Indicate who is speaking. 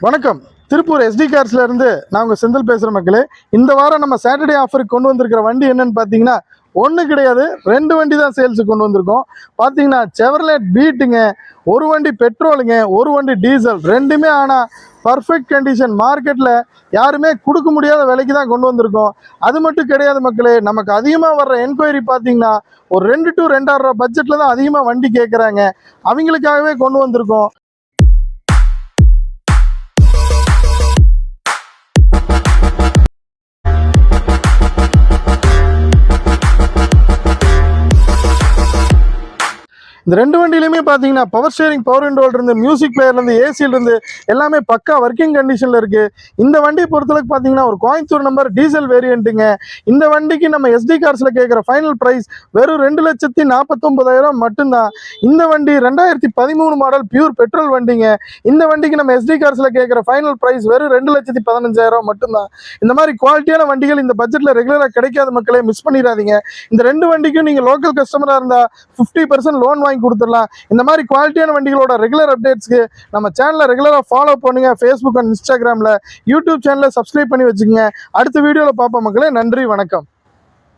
Speaker 1: வணக்கம். திருப்பூர் SD கார்ஸ்ல இருந்து நான் உங்க செந்தில் பேசுற மக்களே. இந்த வாரம் நம்ம சாட்டர்டே ஆஃபருக்கு கொண்டு வந்திருக்கிற வண்டி என்னன்னு பார்த்தீங்கன்னா, ஒன்று கிடையாது 2 வண்டி தான் சேல்ஸுக்கு கொண்டு வந்திருக்கோம். பார்த்தீங்கன்னா செவர்லெட் பீட்டுங்க, ஒரு வண்டி பெட்ரோலுங்க, ஒரு வண்டி டீசல், ரெண்டுமே ஆனால் பர்ஃபெக்ட் கண்டிஷன். மார்க்கெட்டில் யாருமே கொடுக்க முடியாத விலைக்கு தான் கொண்டு வந்திருக்கோம். அது மட்டும் கிடையாது மக்களே, நமக்கு அதிகமாக வர்ற என்கொயரி பார்த்தீங்கன்னா ஒரு 2 to 2.5 ரூபா பட்ஜெட்டில் தான் அதிகமாக வண்டி கேட்குறாங்க. அவங்களுக்காகவே கொண்டு வந்திருக்கோம். இந்த 2 வண்டியிலுமே பார்த்தீங்கன்னா பவர் ஸ்டேரிங், பவர் விண்டோல இருந்து, மியூசிக் பிளேயர்லேருந்து, ஏசியிலேருந்து எல்லாமே பக்கா ஒர்க்கிங் கண்டிஷனில் இருக்குது. இந்த வண்டியை பொறுத்தளவுக்கு பார்த்தீங்கன்னா ஒரு கோயம்புத்தூர் நம்பர் டீசல் வேரியண்ட்டுங்க. இந்த வண்டிக்கு நம்ம SD கார்ஸில் கேட்குற ஃபைனல் ப்ரைஸ் வெறும் 2,49,000 மட்டும்தான். இந்த வண்டி 2013 மாடல் பியூர் பெட்ரோல் வண்டிங்க. இந்த வண்டிக்கு நம்ம SD கார்ஸில் கேட்குற ஃபைனல் ப்ரைஸ் வெறும் 2,15,000 மட்டும்தான். இந்த மாதிரி குவாலிட்டியான வண்டிகள் இந்த பட்ஜெட்டில் ரெகுலராக கிடைக்காத மக்களே, மிஸ் பண்ணிடாதீங்க. இந்த 2 வண்டிக்கும் நீங்கள் லோக்கல் கஸ்டமராக இருந்தால் 50% லோன் வாங்கி கொடுத்துடலாம். இந்த மாதிரி குவாலிட்டியான வண்டிகளோட ரெகுலர் அப்டேட்ஸ்க்கு நம்ம சேனலை ரெகுலராக ஃபாலோ பண்ணுங்க. ஃபேஸ்புக் அண்ட் இன்ஸ்டாகிராமில், யூடியூப் சேனலை சப்ஸ்கிரைப் பண்ணி வச்சுக்கோங்க. அடுத்த வீடியோவில் பார்ப்போம் மக்களே. நன்றி, வணக்கம்.